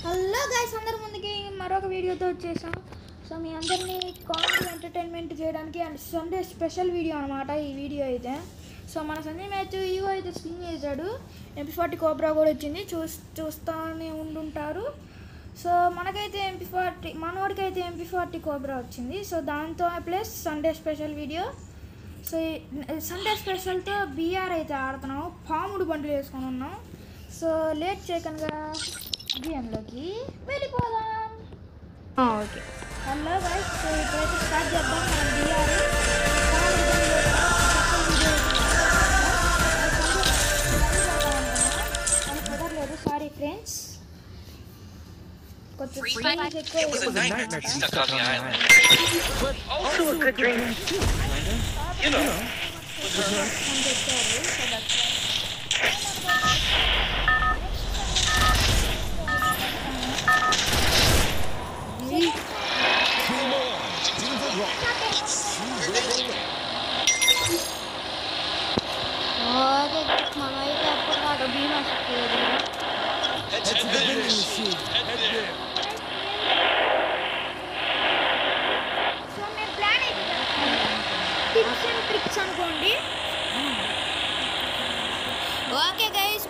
Hello guys, అందరి ముందుకి మరొక వీడియోతో వచ్చేసాం. సో మీ అందరినీ కామెడీ ఎంటర్టైన్మెంట్ చేయడానికి అండ్ సండే స్పెషల్ వీడియో అనమాట ఈ వీడియో అయితే. సో మన సండే మ్యాచ్ ఈవో అయితే స్కిన్ చేశాడు, MP40 కోబ్రా కూడా వచ్చింది, చూస్తూనే ఉండుంటారు. సో మనకైతే MP40, మనోడికైతే MP40 కోబ్రా వచ్చింది. సో దాంతో plus Sunday special video. So Sunday స్పెషల్తో BR అయితే ఆడుతున్నాము, పాముడు బండ్లు వేసుకొని ఉన్నాం. సో లేట్ చేయకుండా గేమ్లోకి వెళ్ళిపోదాం. ఓకే, హలో గైస్, సో ఇప్పుడైతే స్టార్ట్ చేద్దాం. మనం BR కుదరలేదు, సారీ ఫ్రెండ్స్. కొంచెం మనమైతే అప్పుడు కాదు భీమా టిప్స్ అండ్ ట్రిక్స్ అనుకోండి. ఓకే గైస్,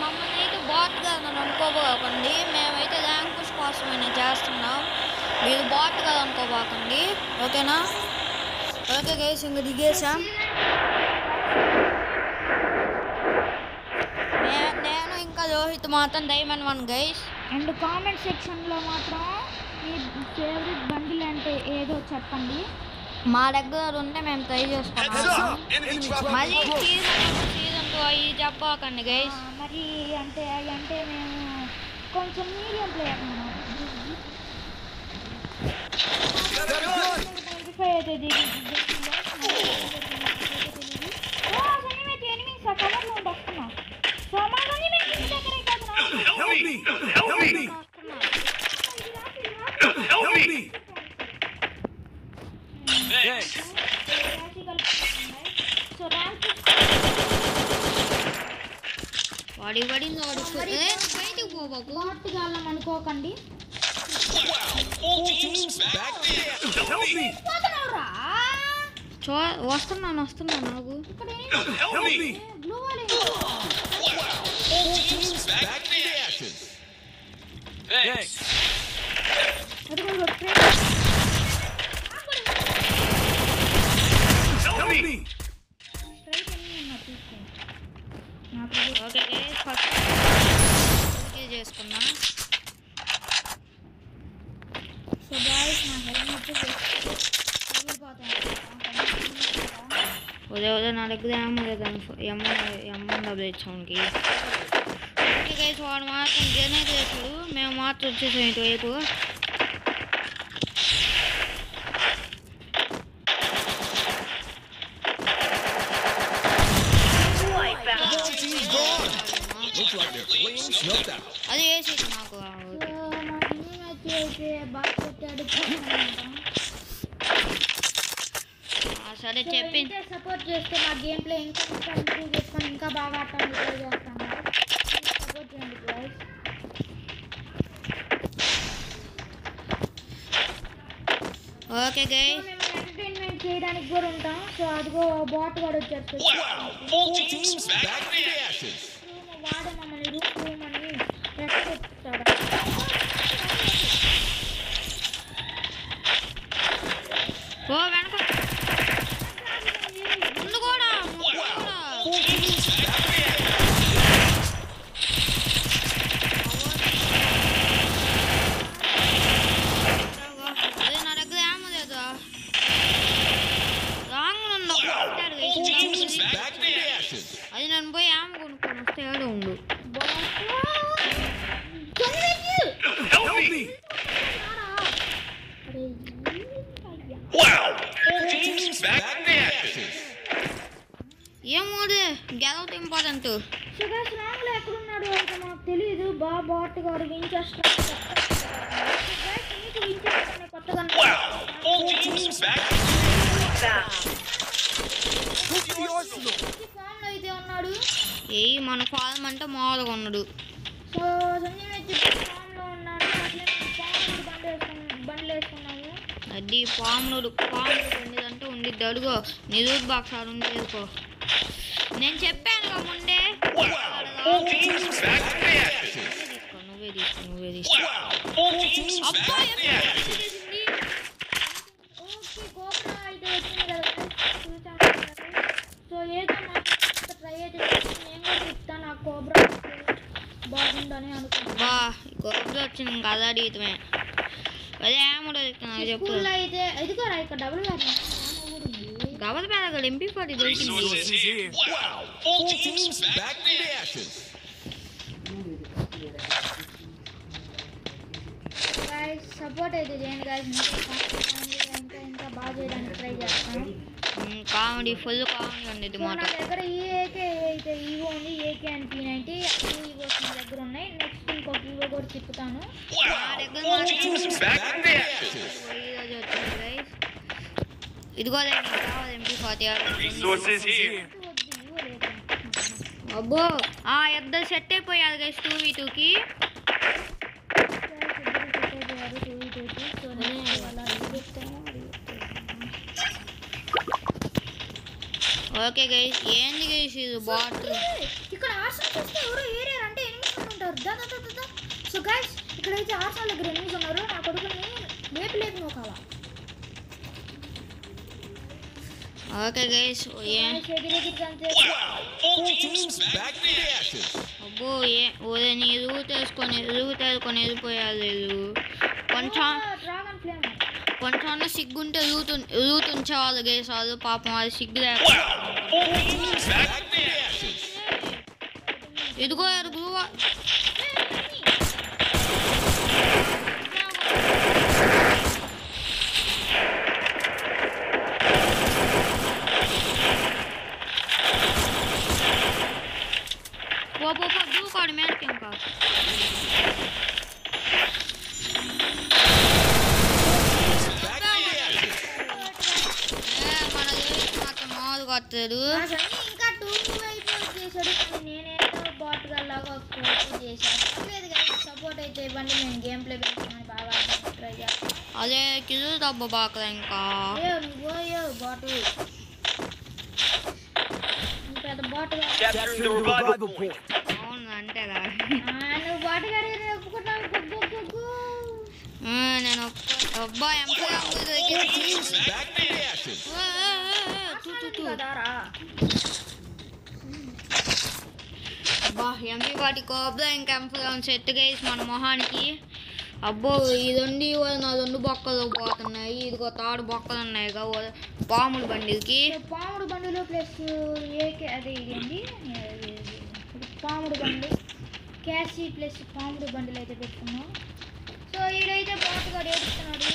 మమ్మల్ని అయితే బాట్గా అనుకోబోకండి. మేమైతే ర్యాంక్ పుష్ కోసమైనా చేస్తున్నాం, మీరు బాట్గా అనుకోబోకండి, ఓకేనా? ఓకే గైస్, ఇంకా దిగేసాం. నేను ఇంకా రోహిత్ మాత్రం డైమండ్ 1 గైస్. అండ్ కామెంట్ సెక్షన్లో మాత్రం మీ ఫేవరెట్ బండిల్ అంటే ఏదో చెప్పండి. మా దగ్గర ఉంటే మేము ట్రై చేసుకున్నాం. మళ్ళీ సీజన్ 2 అవి చెప్పకండి గైస్. మరి అంటే మేము కొంచెం మీడియం ప్లేయర్ అన్నమాట. 95 అయితే వస్తున్నాం. సో మా వాడి బయటికి పోబాకు, బాట్గాళ్ళం అనుకోకండి. వస్తున్నాను నాకు ఓకే ఫస్ట్ చేసుకున్నా. సో గాయ్స్, నా హెల్మెట్ ఉదయం నా దగ్గర ఏమో లేదని M1 ఇచ్చానికి. ఓకే గైస్, వాడు మాత్రం జనరేట్ చేశాడు, మేము మాత్రం వచ్చేసాం ఇటువైపు. అది వేసి నాకు సరే చెప్పి సపోర్ట్ చేస్తే మా గేమ్ ప్లే ఇంకా ఇంప్రూవ్ చేసుకొని ఇంకా బాగా ఆడటానికి ట్రై చేస్తాను. సపోర్ట్ చేయండి గైస్. ఓకే గైస్, మేము ఎంటర్టైన్మెంట్ చేయడానికి కూడా ఉంటాం. సో అదిగో బాట్ కూడా వచ్చేస్తుంది. వాడు మమ్మల్ని రూమ్ అని రెచ్చగొట్టాడు. ఓ వెనక ముందు కూడా అదే నా దగ్గర ఏమో లేదు, రాంగ్ అది నన్ను పోయి ఏమో కొనుక్కొని వస్తే ఏడో ఉండు. ఏమోదే గెలవటం ఇంపార్టెంట్. సురేష్ రాంగ్లో ఎక్కడున్నాడు అయితే మాకు తెలియదు. బాట్ గారు వించెస్టర్ కొత్తగా ఫామ్లో అయితే ఉన్నాడు. ఏ మన ఫామ్ అంటే మామూలుగా ఉన్నాడు. సో సంజయ్ ఫామ్లో ఉండిద్ది. పాముడు ఉండేదంటే ఉండిద్ది. అడుగో నీ రూట్ బాక్స్ ఆడు ఉండేదికో. నేను చెప్పానుగా ముందే. నువ్వే తీసుకో. అబ్బా సో ఏదో ట్రై అయితే నేను కూడా చెప్తాను. ఆ కోబ్రా బాగుందని అనుకుంటా. కోబ్రా వచ్చింది ఇంకా అది అడిగితే అదే ఏముండదు చెప్పు. అయితే ఇదిగో ఇక్కడ డబుల్ గవల పేద MP40 దొరికింది. సపోర్ట్ అయితే చేయండి గాయస్. ఇంకా బాగా చేయడానికి ట్రై చేస్తాను. కామెడీ ఫుల్ కామెడీ ఉండేది మాట. నా దగ్గర ఏకే అయితే ఈవో ఉంది. ఏకే అండ్ P90 ఈవోస్ నా దగ్గర ఉన్నాయి. నెక్స్ట్ ఇంకొక ఈవో కూడా తిప్పుతాను. ఇదిగో MP40 అబ్బో ఇద్దరు సెట్ అయిపోయారు గైస్ 2v2కి. ఓకే గైస్ ఏంది గైస్ ఇది బాట్. ఇక్కడ ఆర్సల్ చూస్తే ఎవరో ఏరియర్ అంటే ఎనిమిస్ ఉంటారు. దా. సో గైస్ ఇక్కడైతే ఆర్సల్ దగ్గర ఎనిమిస్ ఉన్నారు. నా కొడుకుని లేపు నోకాలా. ఓకే గైస్ అబ్బో ఓదే నీ రూట్ వేసుకొని వెళ్ళిపోయారు. లేదు కొంచెం సిగ్గుంటే రూట్ ఉంచేవాళ్ళు గైస్. వాళ్ళు పాపం వాళ్ళు సిగ్గు లేకపోతే. ఇదిగో ఎరుగు దూకాడు మేనకేం కాదు. మన మాత్రం మామూలు కొట్టాడు. ఇంకా 2 చేశాడు. నేనేదో బాట్ గల్లాగా చేశాను. లేదు కదా సపోర్ట్ అయితే ఇవ్వండి. నేను గేమ్ ప్లే పెట్టుకుని బాగా ట్రై చేస్తాను. అదే కిలో డబ్బా బాగా ఇంకా బాట్ పెద్ద బాట్. అవును అంతేగా నువ్వు బాట్ గారి ఒప్పుకుంటావు. నేను అబ్బా MP40 కోబ్రా ఇంకా M4 సెట్ గైస్ మన మొహానికి. అబ్బో ఈ నా 2 బొక్కలు పోతున్నాయి. ఇదిగో తాడు బొక్కలు ఉన్నాయి పాముడు బండికి. పాముడు బండిలో ప్లస్ ఏకే అదే ఇదేంటి పాముడు బండి క్యాషీ ప్లస్ పాముడు బండిలో అయితే పెట్టుకున్నాం. సో ఈడైతే బాట్ గారు ఏడుస్తున్నాడు.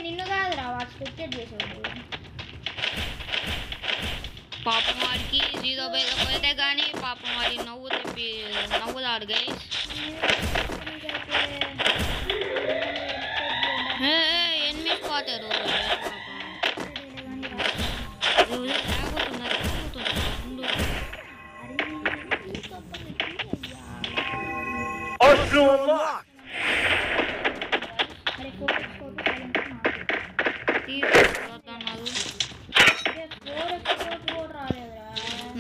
నిన్ను కాదురా వాడు స్పెక్టెడ్ చేసేవాడు. పాపం వాడికి 0 బైలో పోతే కానీ పాపం వాడి నవ్వులాడు గైస్. ఎనిమిది పోతారు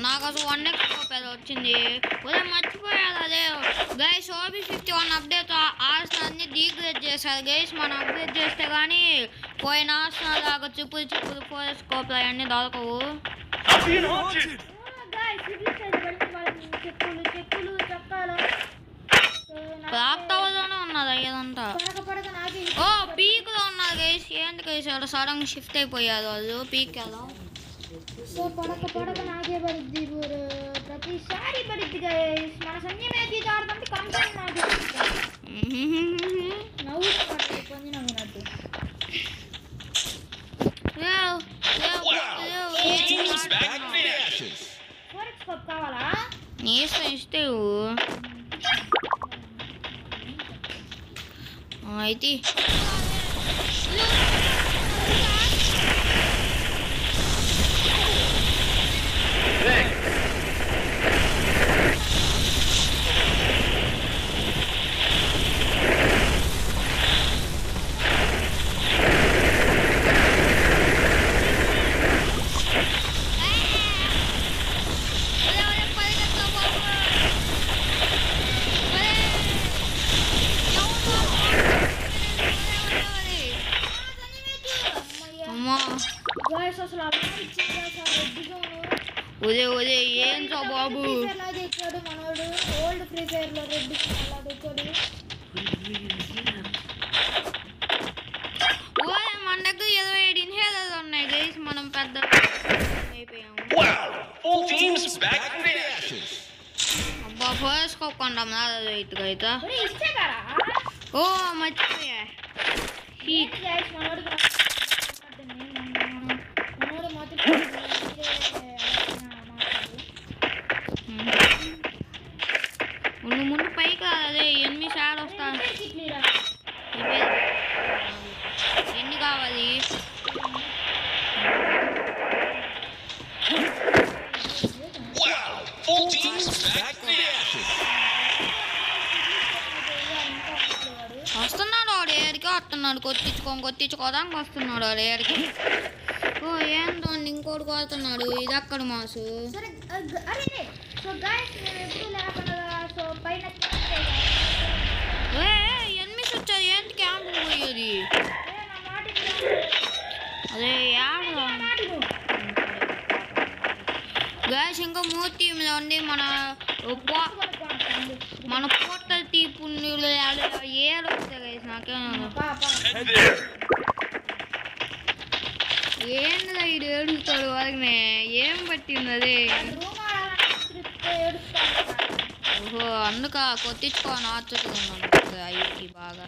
నాకు అసలు 1x వచ్చింది. ఉదయం మర్చిపోయారు. అదే గైస్ OB51 అప్డేట్ ఆర్సనల్ అన్ని డీగ్రేడ్ చేశారు గైస్. మనం అప్గ్రేడ్ చేస్తే కానీ పోయిన ఆర్సనల్ లాగా చిప్పులు 4 స్కోప్లు అవన్నీ దొరకవు. ప్రాప్తవలోనే ఉన్నది అయ్యేదంతా. పీక్లో ఉన్నారు గైస్. ఏంటి గైస్ అలా సడన్ షిఫ్ట్ అయిపోయారు వాళ్ళు పీక్ ఎలా. సో పడక నాకే పడుద్ది ప్రతిసారి పడుద్ది గైస్. మన సంజయ్ మ్యాచ్ ఆడుతుంటే కంపెనీ నాకు నవ్వు పొంది నవ్వినట్టు. కావాలా నీ ఇస్తే అయితే ఒరే ఏంటో బాబు ఎలా తెచ్చాడు మనోడు ఓల్డ్ ఫ్రీ ఫైర్ లో రెడ్ అలా తెచ్చాడు. ఓరే మన దగ్గర 27 ఇన్హేలర్లు ఉన్నాయి గైస్. మనం పెద్ద అయిపోయాము. అబ్బా ఫస్ట్ కొక్కండి రైట్గా అయితే. ఓ మర్చిపోయా ముందు పైకి అదే 8 సార్లు వస్తా. ఎన్ని కావాలి? వస్తున్నాడు వాడు ఏడికి వస్తున్నాడు. కొట్టించుకోదానికి వస్తున్నాడు వాడు ఏడికి. ఓ ఏంటో ఇంకోటి కొడుతున్నాడు. ఇది అక్కడ మాసు. ఎనిమిది వచ్చారు ఏంటి క్యాంప్ పోయేది. అదే గ్యాస్ ఇంకా 3 టీంలో ఉండి మన పోర్టల్ తీపు ఏడు వస్తాయి గైస్. నాకేం ఏంటిదా ఇది ఏడుస్తాడు వాళ్ళకి ఏం పట్టింది అదే. ఓహో అందుక కొట్టించుకోని ఆచుతున్నాను అయ్యి బాగా.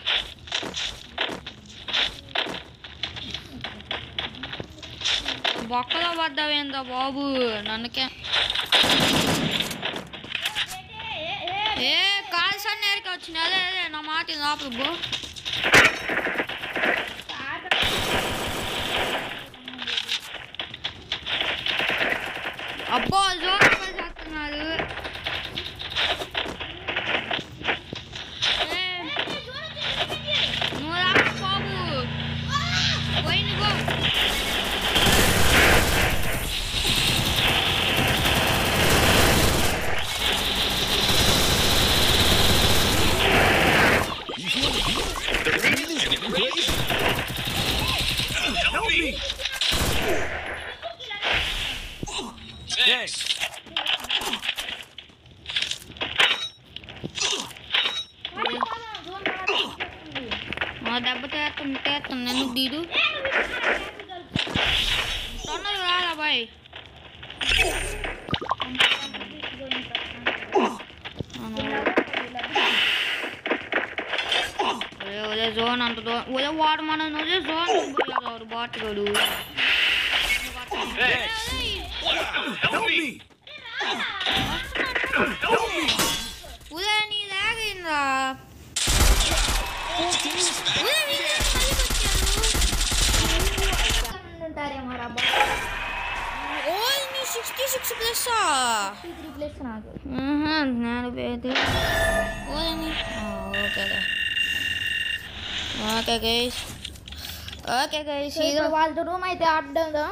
బొక్కలో పడ్డావేందా బాబు నన్నకే. ఏ కాల్సన్ నేరికి వచ్చింది. అదే అదే నా మాట లోపల బో. అబ్బో జోరు చేస్తున్నారు. నువ్వు రాక బాబు పోయింది గో. దెబ్బ తేస్తాను ఎందుకు దీడు తొందరగా రాలా బాయ్. ఒరే జోన్ అంత ఒరే వాడు మన ఒరే జోన్ పోయాడు బాటగాడు. ఒరే నీ లాగిందా ఓన్లీ 66 ప్లస్ నేను ఓకే గైస్ ఇది వాళ్ళ రూమ్ అయితే ఆడదా.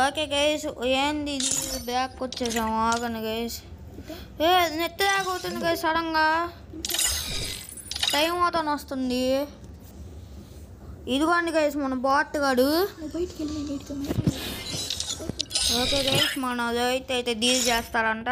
ఓకే గైస్ ఏంది ఇది బ్యాక్ వచ్చేసాము. ఆగండి గైస్. నెట్ ఆగుతుంది గైస్. సడన్గా టైం అవుతాను వస్తుంది. ఇదిగోండి గైస్ మన బాట్ గాడు. ఓకే గైస్ మన రైట్ అయితే డీల్ చేస్తారంట.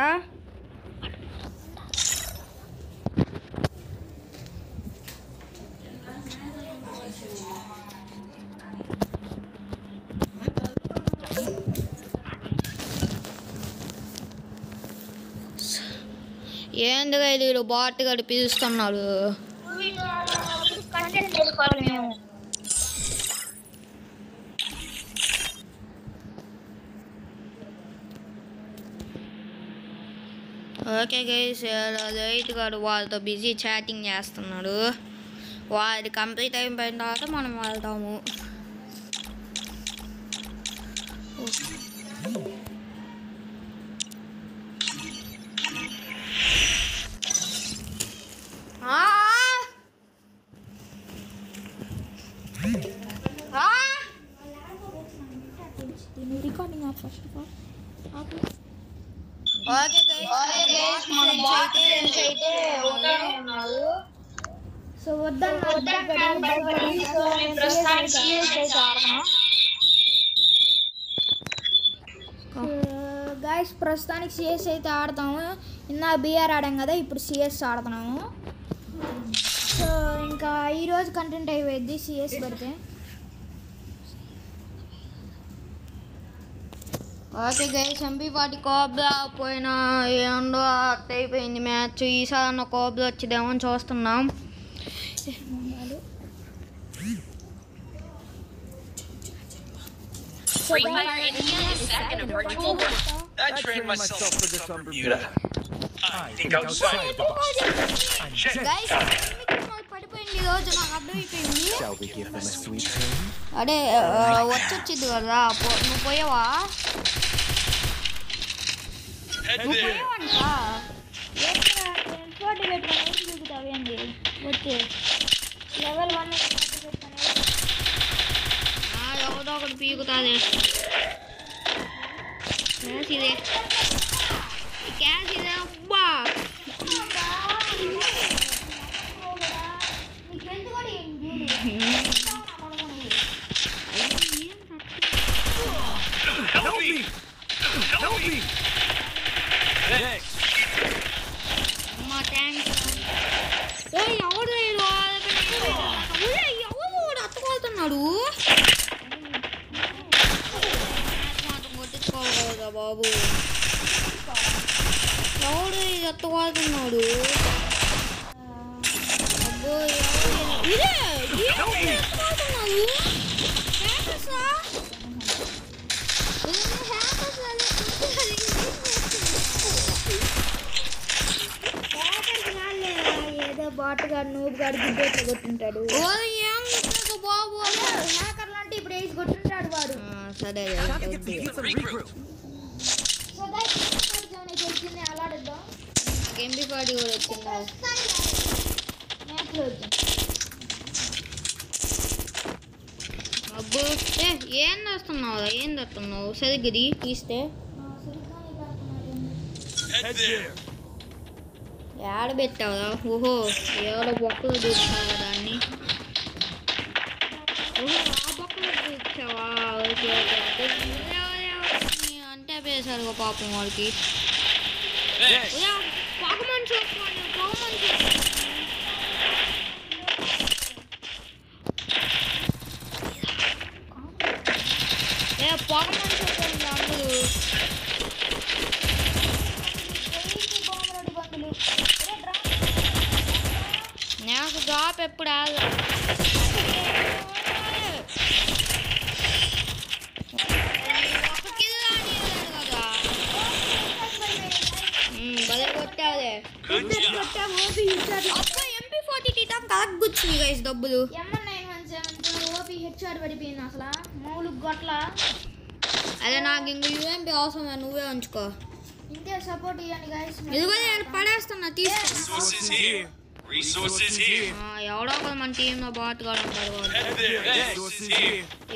ఏందుగా వీడు బాట్ గడి పిలుస్తున్నాడు. ఓకే గైస్ రైట్ గాడు వాళ్ళతో బిజీ చాటింగ్ చేస్తున్నాడు. వాడి కంప్లీట్ అయిపోయిన తర్వాత మనం వెళ్తాము. Recording of first of all. Okay guys మన బాట్ ఫ్రెండ్స్ అయితే ఉన్నారు. సో వద్దన్న భయపడి సో నేను గైస్ ప్రస్తుతానికి సిఎస్ అయితే ఆడతాము. ఇందా బిఆర్ ఆడాం కదా, ఇప్పుడు సిఎస్ ఆడుతున్నాము. సో ఇంకా ఈరోజు కంటెంట్ అయిపోయింది సిఎస్ పడితే. ఓకే గైస్, MP40 కోబ్లా పోయిన ఏండో అట్ట అయిపోయింది మ్యాచ్. ఈసారి కోబ్లా వచ్చిదేమో అని చూస్తున్నాం. I trained myself for this on Bermuda. I think outside the box. Guys పడిపోయింది ఈరోజు, నాకు అర్థమైపోయింది. Shall we give them a sweet dream? అడే వచ్చింది కదా, నువ్వు పోయావా? నువ్వు పోయావంట. చూపుతావేంటి వచ్చి లెవెల్ 1 ఎవడో ఒకటి పీకుతుంది. క్యాష్ ఇదే, క్యాష్ ఇదే. అబ్బా అమ్మా థ్యాంక్స్. ఎవడు ఎవడు అత్తకొడుతున్నాడు? కొట్టించుకోవాలి బాబు. ఎవడు ఇది ఎత్తకొడుతున్నాడు? అబ్బో ఇదే ఎత్తకొడుతున్నాడు. ఏదో బాటగాడు నూబు గాడు గుడ్డేట్లు కొట్టుంటాడు. బాబు హ్యాకర్ లాంటి ఇప్పుడు వేసి కొట్టుంటాడు వాడు. సరే సో గైస్ వచ్చింది అలాడిద్దాం. MP40 కూడా వచ్చింది మ్యాచ్లో వచ్చాం. అబ్బో ఏం చేస్తున్నావు సరిగ్గా తీస్తే ఏడ పెట్టావురా? ఓహో ఏడ బొక్కలు తెచ్చావా దాన్ని? ఓహో ఆ బొక్కలు తెచ్చావా? ఓకే ఓకే అంటే వేసారు పాపం వాడికి. పొగ మనిషి అందరూ. నాకు డ్రాప్ ఎప్పుడు భలే కొట్టాదే. MP40 టీటాం కరెక్ట్ గుచ్చింది గైస్ డబ్బులు. ఓపీ హెడ్షాట్ పడిపోయింది అసలు మౌలు గొట్ల. అదే నాకు ఇంక UMP అవసరం, నువ్వే ఉంచుకో. ఇంతే సపోర్ట్ ఇవ్వండి గైస్. ఇదిగో నేను పడేస్తున్నా, తీసుకో. ఎవడో ఒకరు మన టీంలో బాట్ కూడా ఉంటాడు.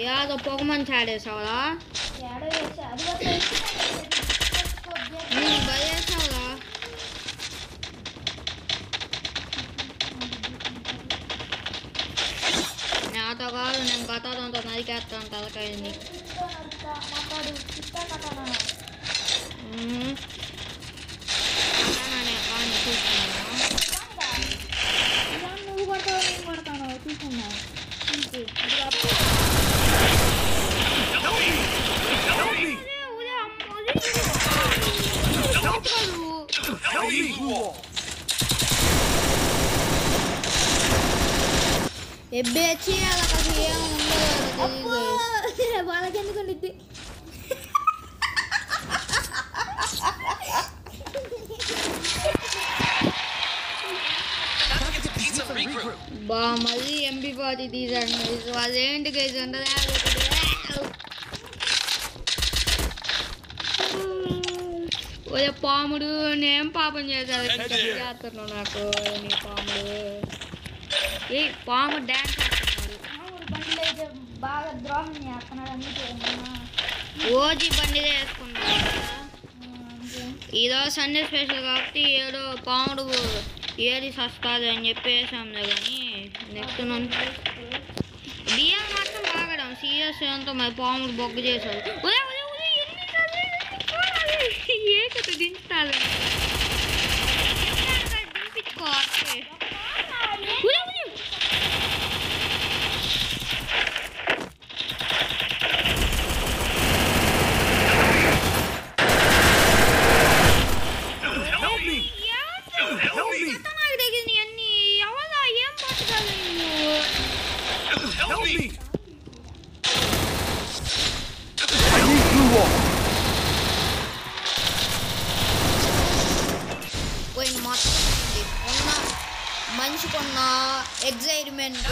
ఏదో పొగ మంచి ఆడేసావురా, భయేసావురా. నాతో కాదు, నేను గతంతో నరికేస్తాను తలకాయని. నువ్వు కొడతావు నేను కొడతాను తీసుకున్నా. వాళ్ళకెందుకు ఉండిద్ది? బా మళ్ళీ MP40 తీసాను. అదేంటి గైస్ అంటే ఓ పాముడు నేను పాపం చేశాను చేస్తున్నావు నాకు. నీ పాముడు ఏ పాము డ్యాన్స్ బండిలో బాగా ద్రోహం చేస్తున్నాడు. అందుకే ఓజీ బండి వేసుకున్నాను. ఈరోజు సండే స్పెషల్ కాబట్టి ఏదో పాముడు ఏది సస్తాది అని చెప్పేసాంలే, కానీ నెక్స్ట్ నన్ను డిఎల్ మాత్రం బాగడం సీరియస్ అంతా మరి పాములు బొగ్గు చేశారు ఏ కథ దించుతారు దింపించుకో పోయింది మొత్తం ఉన్న మనిషికున్న ఎగ్జైట్మెంట్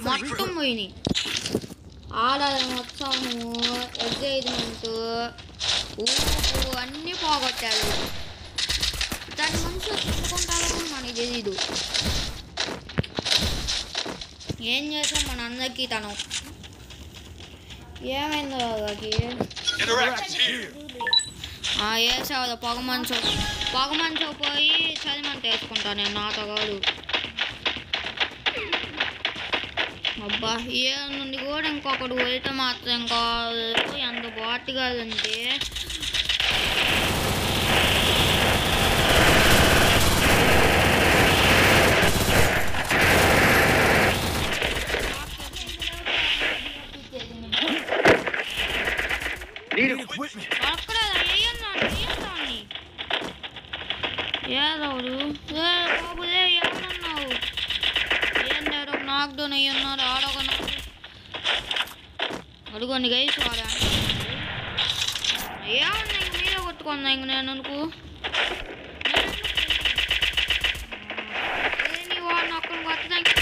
మొత్తం పోయినాయి ఆడాలి మొత్తము ఎగ్జైట్మెంట్ ఊపు అన్నీ పోగొట్టారు దాని మనిషి చెప్పుకుంటారో మనకి తెలీదు ఏం చేసాం మన అందరికీ తను ఏమైందో వాళ్ళకి వేసావు పొగ మంచు పోయి చలిమంట వేసుకుంటా నేను నాతో కాదు అబ్బా ఏ నుండి కూడా ఇంకొకటి వెళ్తే మాత్రం కాదు ఎంత బాటి కాదంటే ఏదవుడు బాబులే ఏమన్నావు ఏం లేదు నాక్డౌన్ అయ్యి ఉన్నారు ఆడొకన్నారు అడుగోండి గైస్ వాడా ఏమన్నా ఇంక మీద కొట్టుకున్నా ఇంక నేను అనుకు నీ వాడిని ఒక్కడిని కొట్టడానికి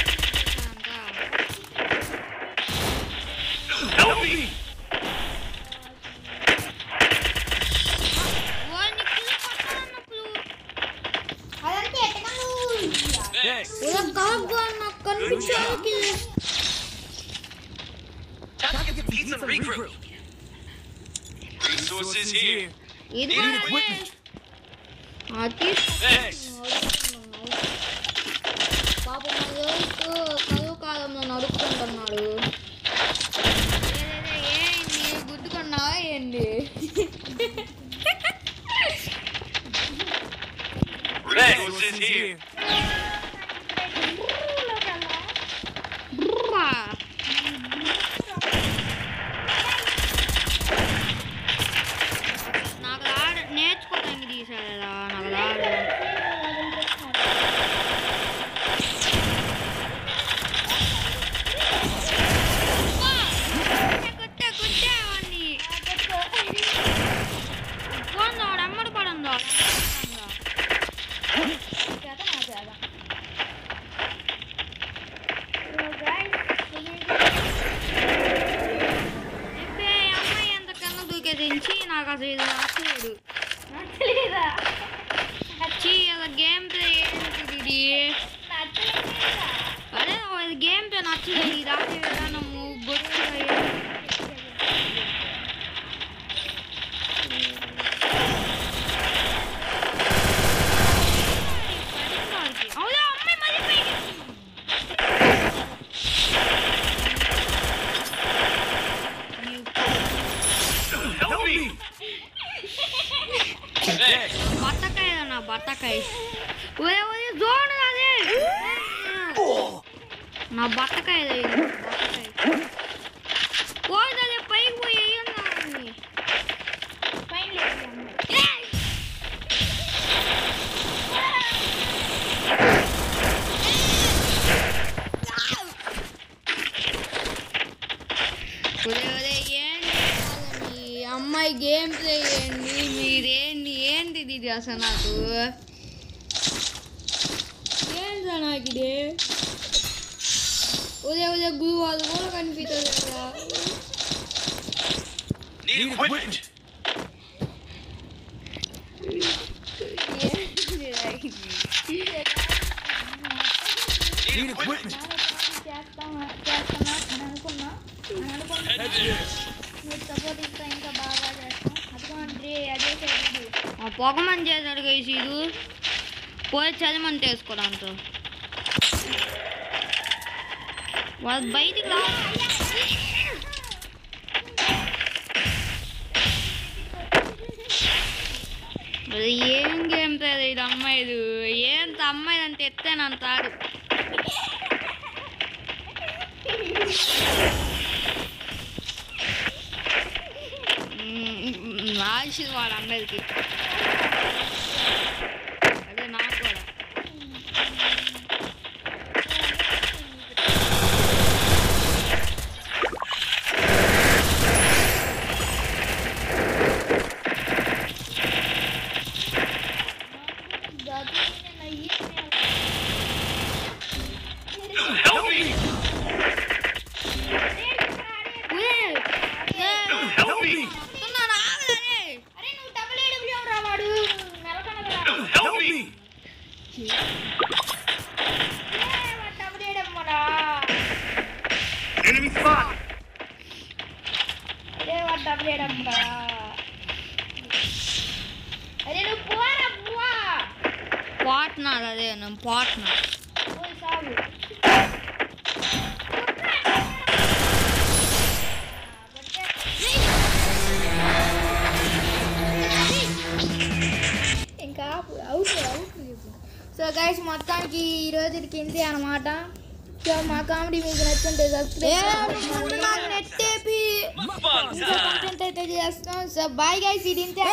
Resources here. పాపం కరువు కాలంలో నడుపుకుంటున్నాడు ఏంటి గుద్దుకున్నావా ఏంటి Resources here. నాకు నేర్చుకోవడానికి తీసాడు కదా నాకు కొట్టేవాడిని పోందా వాడు అమ్మడి పడందా అమ్మాయి ఎంత కన్నా దూకేసించి నాకు అసలు ఇది నచ్చలేదు అలా గేమ్ ప్లే ఏంటిది అదే ఇది గేమ్ ప్లే నచ్చలేదు ఇది ఆడే విధానము బొచ్చు అవునా అమ్మాయి మళ్ళీ బత్తకాయ నా బత్తకాయ జోన్ అదే నా బత్తకాయ పోయిదే పైకి పోయి వేయన్నాన్ని అమ్మాయి గేమ్ ప్లే చేయండి మీరేంటి ఏంటిది ఇది అసలు నాకు ఏంటి నాకు ఇది ఉదయ గురు వాళ్ళు కూడా కనిపిస్తుంది కదా Need equipment. Need equipment. పొగమని చేశాడు గైస్ ఇది పోయి చదిమని వేసుకోవడంతో వాళ్ళు బయటికి రా. అది ఏం గేమ్ లేదు ఇది అమ్మాయిలు. ఏంత అమ్మాయిలు అంటే ఎత్తేనంతాడు. ఆశీర్వాడు అందరికి. అదే నాకు కూడా. Help me! Help me! అరే నువ్వు డబుల్ ఏడబ్ల్యూ రావాడు నెలకొనగరా. Help me! డబుల్ ఏడమ్మరా. Enemy spot! అరే వాడు డబుల్ ఏడమ్మరా. అరే నువ్వు పోరా పువ్వా. పార్ట్నర్ అదే నేను పార్ట్నర్. పోయి సాగు. ఇంకా అవుట్ సో గైస్ మొత్తానికి ఈ రోజుకి ఇంతే అనమాట. సో మా కామెడీ మీకు నచ్చుంటే సబ్స్క్రైబ్ నెట్ Fun time! అయితే చేస్తాం. సో బాయ్ గైస్ ఇది ఇంతే.